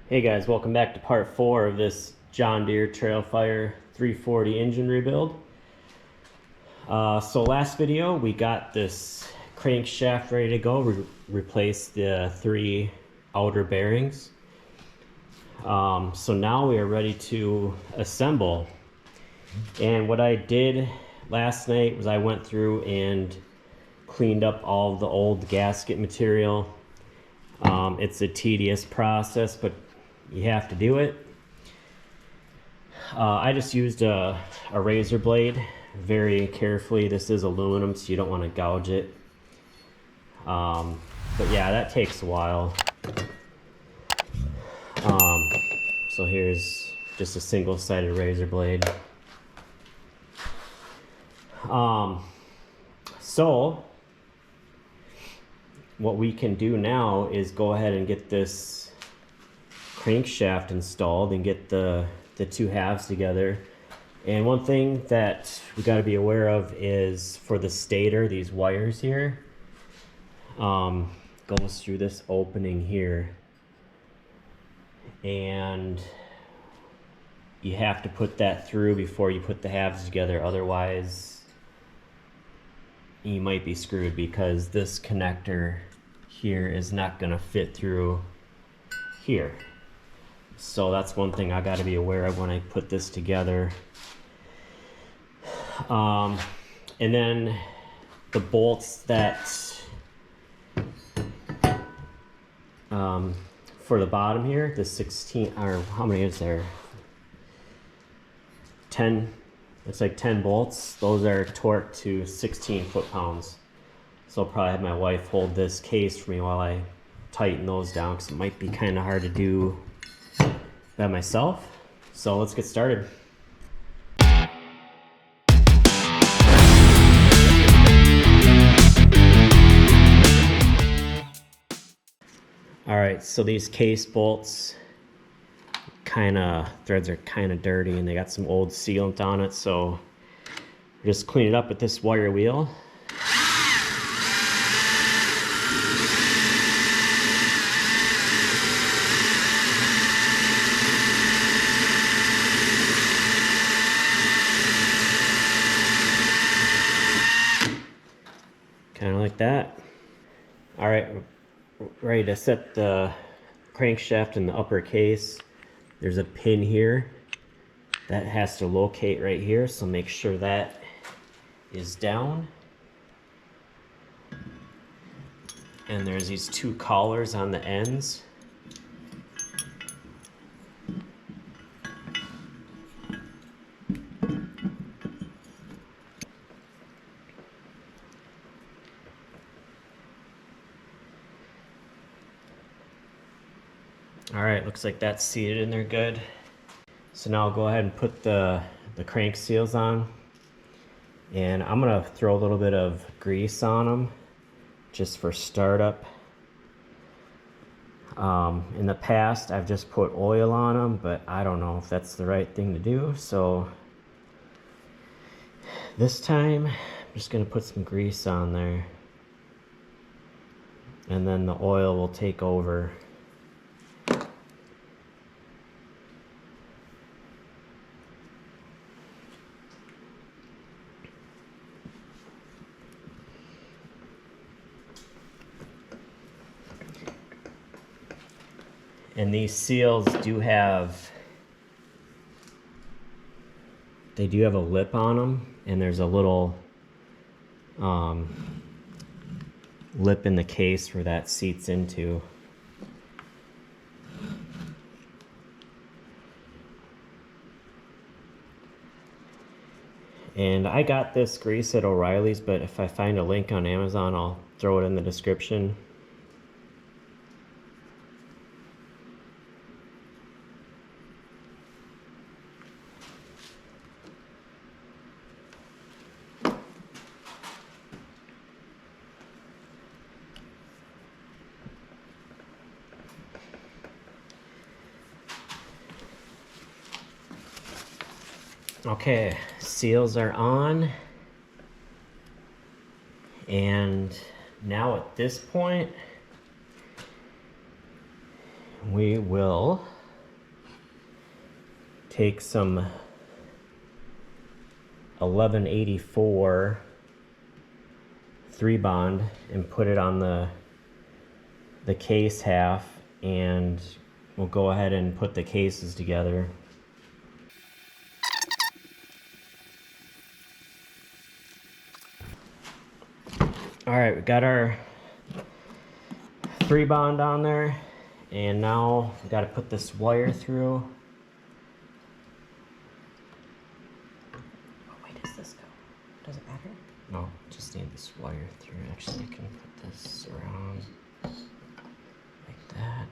Hey guys, welcome back to part 4 of this John Deere Trailfire 340 engine rebuild. So last video we got this crankshaft ready to go. We replaced the 3 outer bearings. So now we are ready to assemble. And what I did last night was I went through and cleaned up all the old gasket material. It's a tedious process, but you have to do it. I just used a razor blade very carefully. This is aluminum, so you don't want to gouge it. But yeah, that takes a while. So here's just a single-sided razor blade. So what we can do now is go ahead and get this crankshaft installed and get the two halves together. And one thing that we got to be aware of is for the stator, these wires here goes through this opening here, and you have to put that through before you put the halves together, otherwise you might be screwed, because this connector here is not going to fit through here. So that's one thing I got to be aware of when I put this together. And then the bolts that for the bottom here, the 16, or how many is there? 10. It's like 10 bolts. Those are torqued to 16 foot-pounds. So I'll probably have my wife hold this case for me while I tighten those down, because it might be kind of hard to do by myself. So let's get started. Alright, so these case bolts, threads are kind of dirty and they got some old sealant on it, so just clean it up with this wire wheel. Kind of like that. Alright, ready to set the crankshaft in the upper case. There's a pin here that has to locate right here, so make sure that is down. And there's these 2 collars on the ends. Alright, looks like that's seated in there good. So now I'll go ahead and put the crank seals on. And I'm going to throw a little bit of grease on them just for startup. In the past I've just put oil on them, but I don't know if that's the right thing to do. So this time I'm just going to put some grease on there. And then the oil will take over. And these seals do have a lip on them, and there's a little lip in the case where that seats into. And I got this grease at O'Reilly's, but if I find a link on Amazon, I'll throw it in the description. Okay, seals are on, and now at this point we will take some 1184 3-bond and put it on the case half, and we'll go ahead and put the cases together. All right, we got our 3-bond on there, and now we got to put this wire through. What way does this go? Does it matter? No, just need this wire through. Actually, I can put this around like that.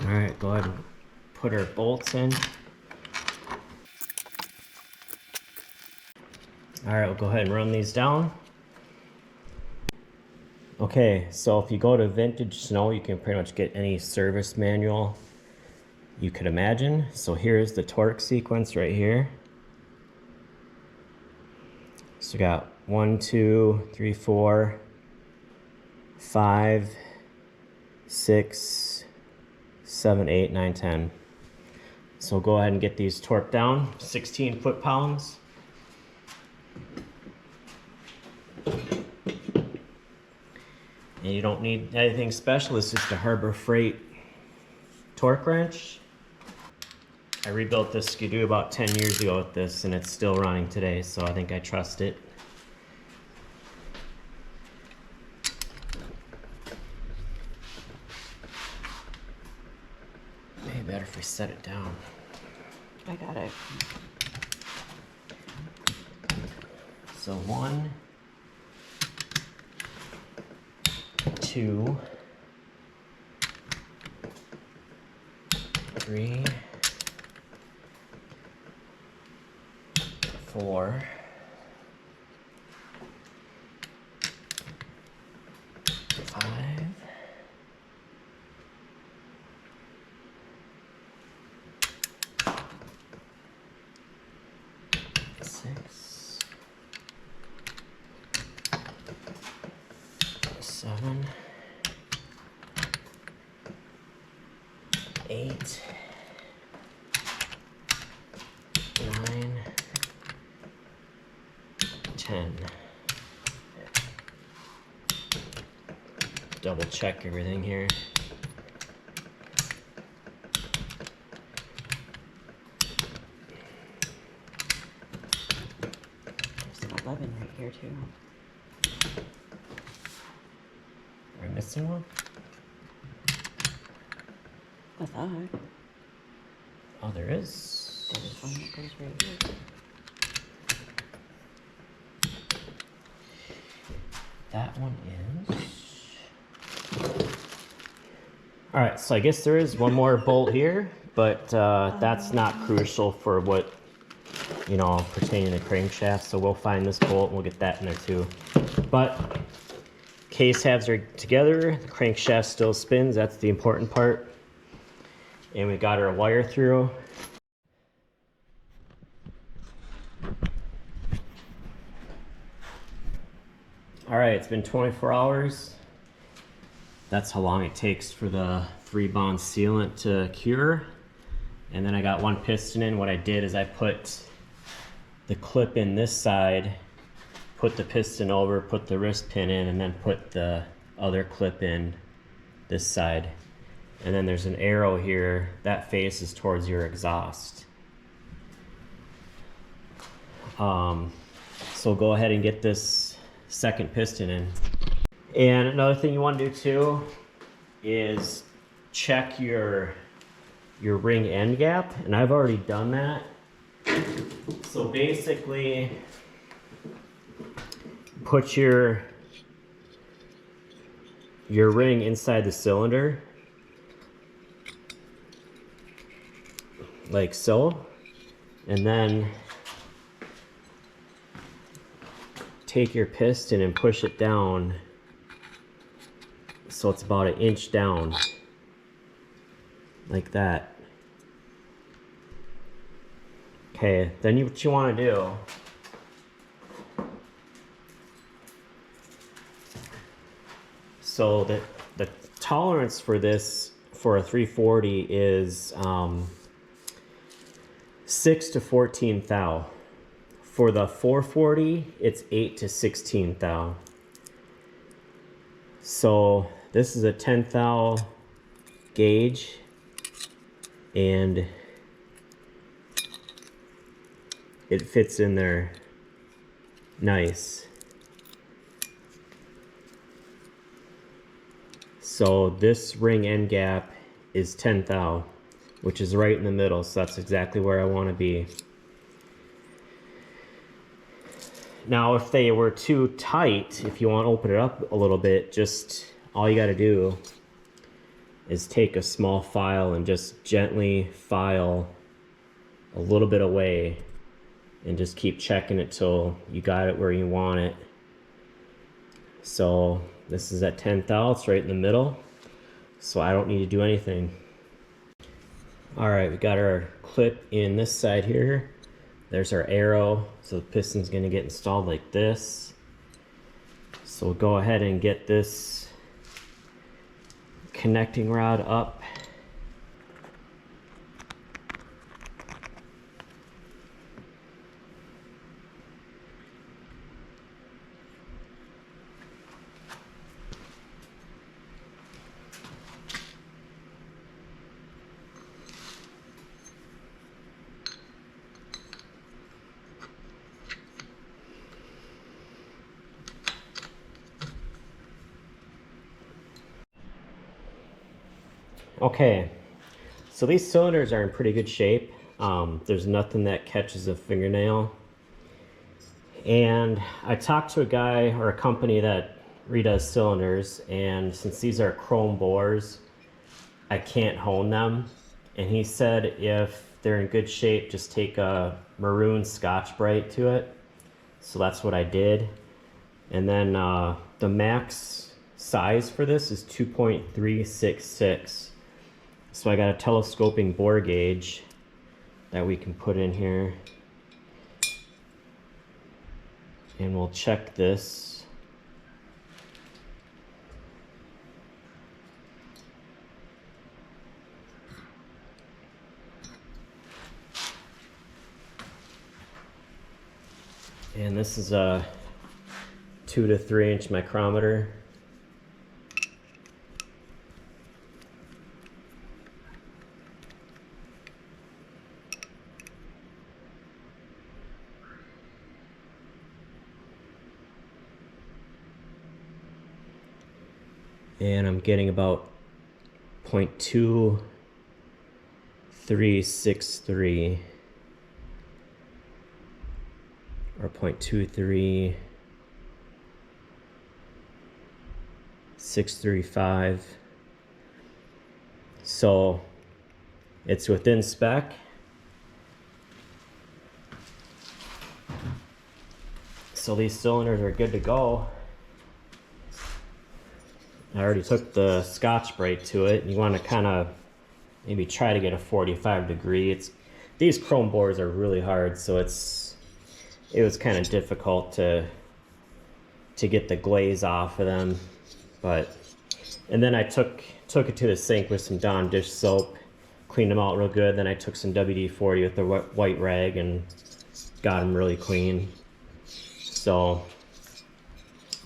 Alright, go ahead and put our bolts in. Alright, we'll go ahead and run these down. Okay, so if you go to Vintage Snow, you can pretty much get any service manual you could imagine. So here's the torque sequence right here. So we got 1, 2, 3, 4, 5, 6, 7, 8, 9, 10. So go ahead and get these torqued down, 16 foot-pounds. And you don't need anything special, it's just a Harbor Freight torque wrench. I rebuilt this Skidoo about 10 years ago with this, and it's still running today, so I think I trust it. Maybe better if we set it down. I got it. So 1, 2, 3, 4, 5, 6, 7, 8, 9, 10. Double check everything here. There's an 11 right here too. Are we missing one? I thought. Oh, there is. There's one that goes right here. That one is. All right, so I guess there is one more bolt here, but that's not crucial for what, you know, pertaining to crankshaft. So we'll find this bolt and we'll get that in there too. But case halves are together, the crankshaft still spins, that's the important part. And we got our wire through. All right, it's been 24 hours. That's how long it takes for the 3-bond sealant to cure. And then I got one piston in. What I did is I put the clip in this side, put the piston over, put the wrist pin in, and then put the other clip in this side. And then there's an arrow here that faces towards your exhaust. So go ahead and get this second piston in. And another thing you want to do too is check your ring end gap, and I've already done that. So basically, put your ring inside the cylinder, like so, and then take your piston and push it down so it's about 1 inch down, like that. Okay, then what you want to do so that the tolerance for this for a 340 is 6 to 14 thou. For the 440, it's 8 to 16 thou. So this is a 10 thou gauge, and it fits in there nice. So this ring end gap is 10 thou, which is right in the middle, so that's exactly where I want to be. Now if they were too tight, if you want to open it up a little bit, just all you got to do is take a small file and just gently file a little bit away, and just keep checking it till you got it where you want it. So this is at 10 thou, it's right in the middle, so I don't need to do anything. Alright, we got our clip in this side here. There's our arrow, so the piston's going to get installed like this. So we'll go ahead and get this connecting rod up. Okay, so these cylinders are in pretty good shape. There's nothing that catches a fingernail. And I talked to a guy or a company that redoes cylinders, and since these are chrome bores, I can't hone them. And he said if they're in good shape, just take a maroon Scotch-Brite to it. So that's what I did. And then the max size for this is 2.366. So I got a telescoping bore gauge that we can put in here. And we'll check this. And this is a 2 to 3 inch micrometer. And I'm getting about 0.2363 or 0.23635. So it's within spec. So these cylinders are good to go. I already took the Scotch-Brite to it. You want to kind of maybe try to get a 45 degree. These chrome bores are really hard, so it was kind of difficult to get the glaze off of them. And then I took it to the sink with some Dawn dish soap, cleaned them out real good. Then I took some WD-40 with the white rag and got them really clean. So,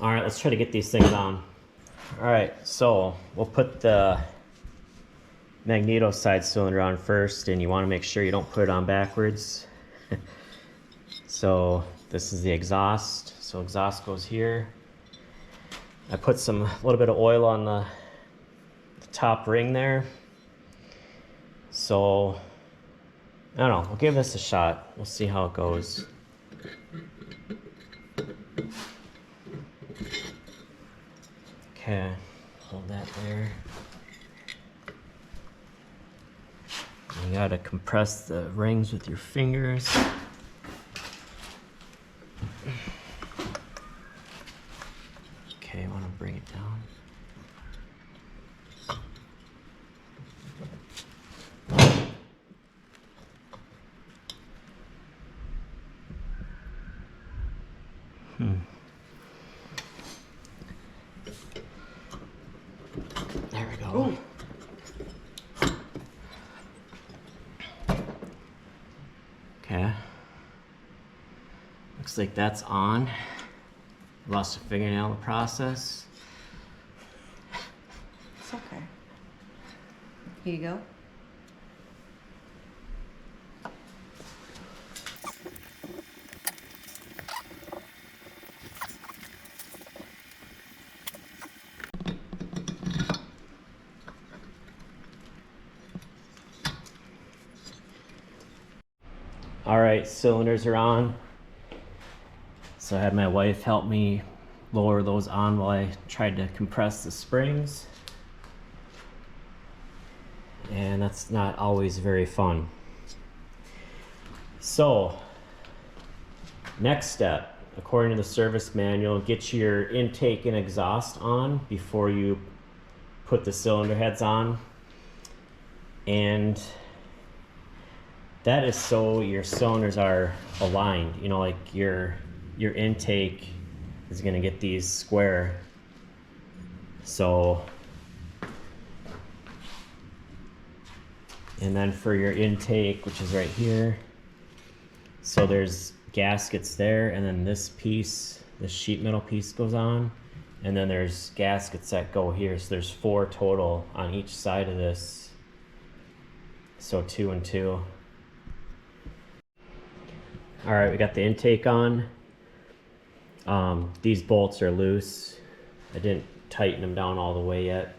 all right, let's try to get these things on. Alright, so we'll put the magneto side cylinder on first, and you want to make sure you don't put it on backwards. So This is the exhaust. So exhaust goes here. I put a little bit of oil on the top ring there. So, I don't know, we'll give this a shot. We'll see how it goes. Okay, hold that there. You gotta compress the rings with your fingers. Okay, I wanna bring it down. There we go. Ooh. Okay. Looks like that's on. Lost a fingernail in the process. It's okay. Here you go. All right, cylinders are on. So I had my wife help me lower those on while I tried to compress the springs. And that's not always very fun. So, next step, according to the service manual, get your intake and exhaust on before you put the cylinder heads on. And that is so your cylinders are aligned. You know, like your intake is gonna get these square. So, and then for your intake, which is right here, so there's gaskets there, and then this piece, the sheet metal piece goes on, and then there's gaskets that go here. So there's 4 total on each side of this. So 2 and 2. All right, we got the intake on. These bolts are loose. I didn't tighten them down all the way yet.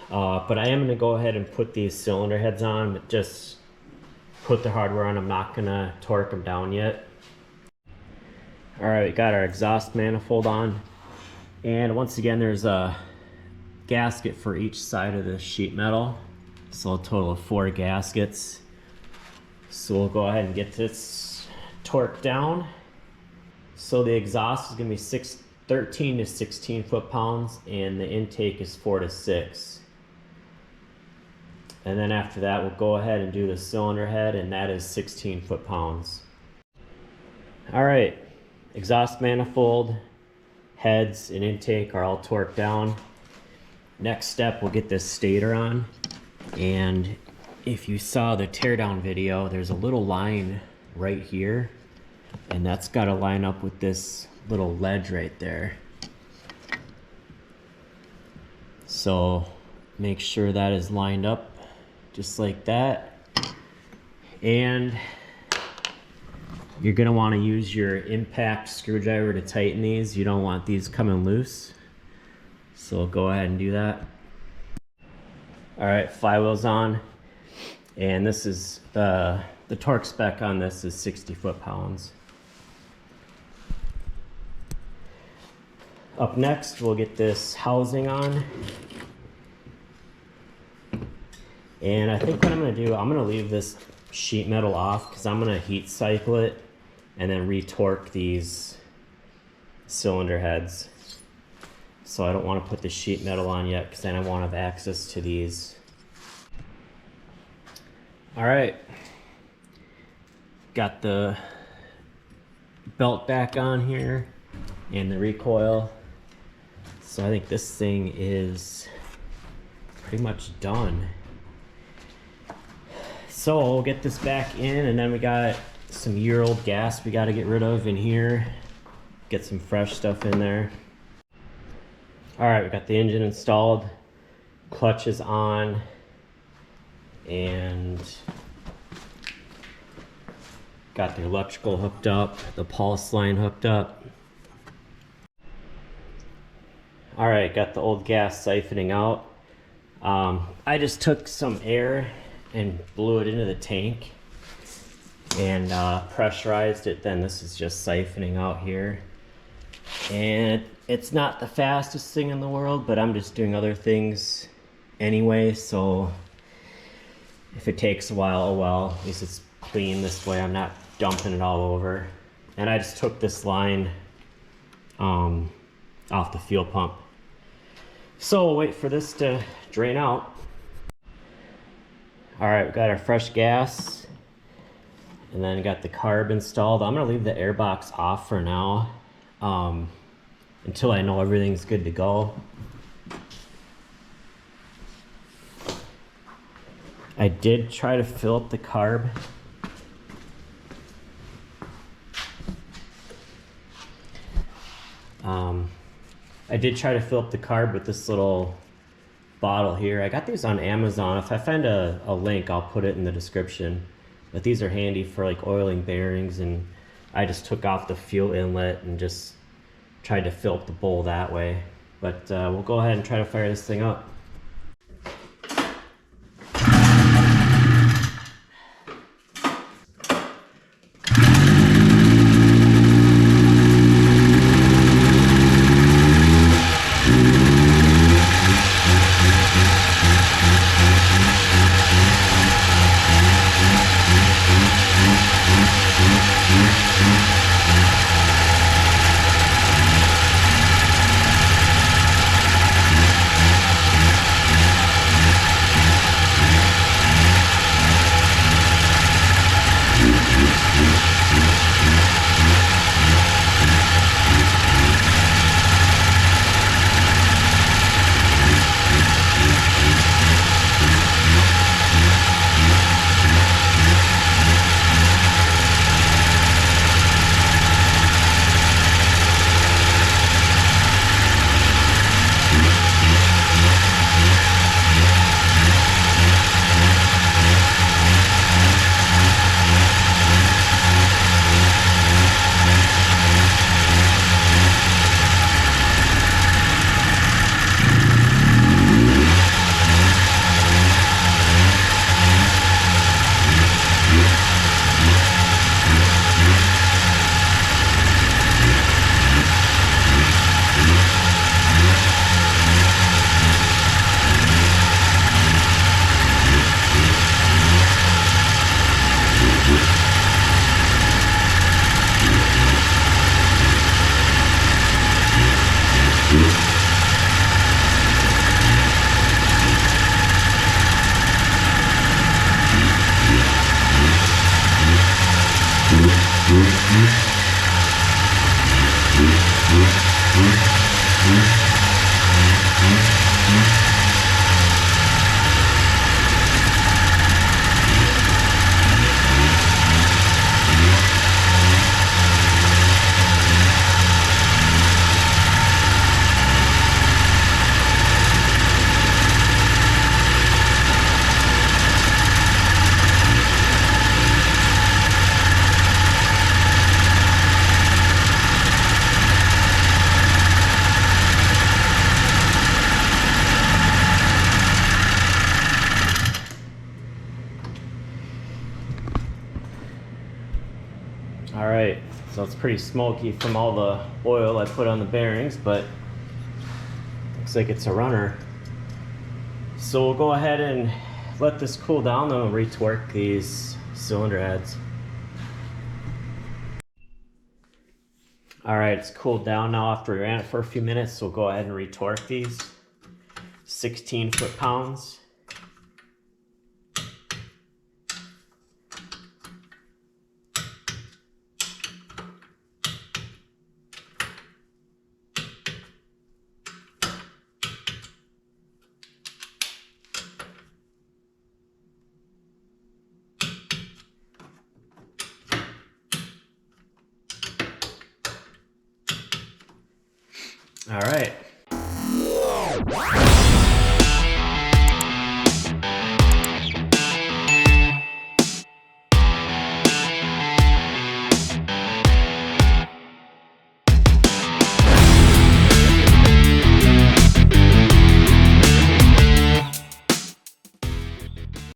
But I am gonna go ahead and put these cylinder heads on, but just put the hardware on. I'm not gonna torque them down yet. All right, we got our exhaust manifold on. And once again, there's a gasket for each side of the sheet metal. So a total of 4 gaskets. So we'll go ahead and get this torqued down. So the exhaust is gonna be 13 to 16 foot-pounds, and the intake is 4 to 6. And then after that, we'll go ahead and do the cylinder head, and that is 16 foot-pounds. All right, exhaust manifold, heads, and intake are all torqued down. Next step, we'll get this stator on. And if you saw the teardown video, there's a little line right here, and that's got to line up with this little ledge right there. So make sure that is lined up just like that. And you're going to want to use your impact screwdriver to tighten these. You don't want these coming loose. So go ahead and do that. All right, flywheel's on. And this is the torque spec on this is 60 foot-pounds. Up next, we'll get this housing on. And I think what I'm gonna do, I'm gonna leave this sheet metal off because I'm gonna heat cycle it and then retorque these cylinder heads. So I don't want to put the sheet metal on yet because then I won't have access to these. All right, got the belt back on here and the recoil. So I think this thing is pretty much done. So we'll get this back in, and then we got some year-old gas we got to get rid of in here. Get some fresh stuff in there. All right, we got the engine installed, clutch is on, and Got the electrical hooked up, the pulse line hooked up. All right, got the old gas siphoning out. I just took some air and blew it into the tank and pressurized it. Then this is just siphoning out here. And it's not the fastest thing in the world, but I'm just doing other things anyway, so if it takes a while, oh well, at least it's clean this way. I'm not dumping it all over. And I just took this line off the fuel pump. So we'll wait for this to drain out. All right, we got our fresh gas and then got the carb installed. I'm gonna leave the air box off for now until I know everything's good to go. I did try to fill up the carb. I did try to fill up the carb with this little bottle here. I got these on Amazon. If I find a link, I'll put it in the description. But these are handy for like oiling bearings, and I just took off the fuel inlet and just tried to fill up the bowl that way. But we'll go ahead and try to fire this thing up. All right, so it's pretty smoky from all the oil I put on the bearings, but looks like it's a runner. So we'll go ahead and let this cool down, then we'll retorque these cylinder heads. All right, it's cooled down now after we ran it for a few minutes, so we'll go ahead and retorque these 16 foot-pounds. All right.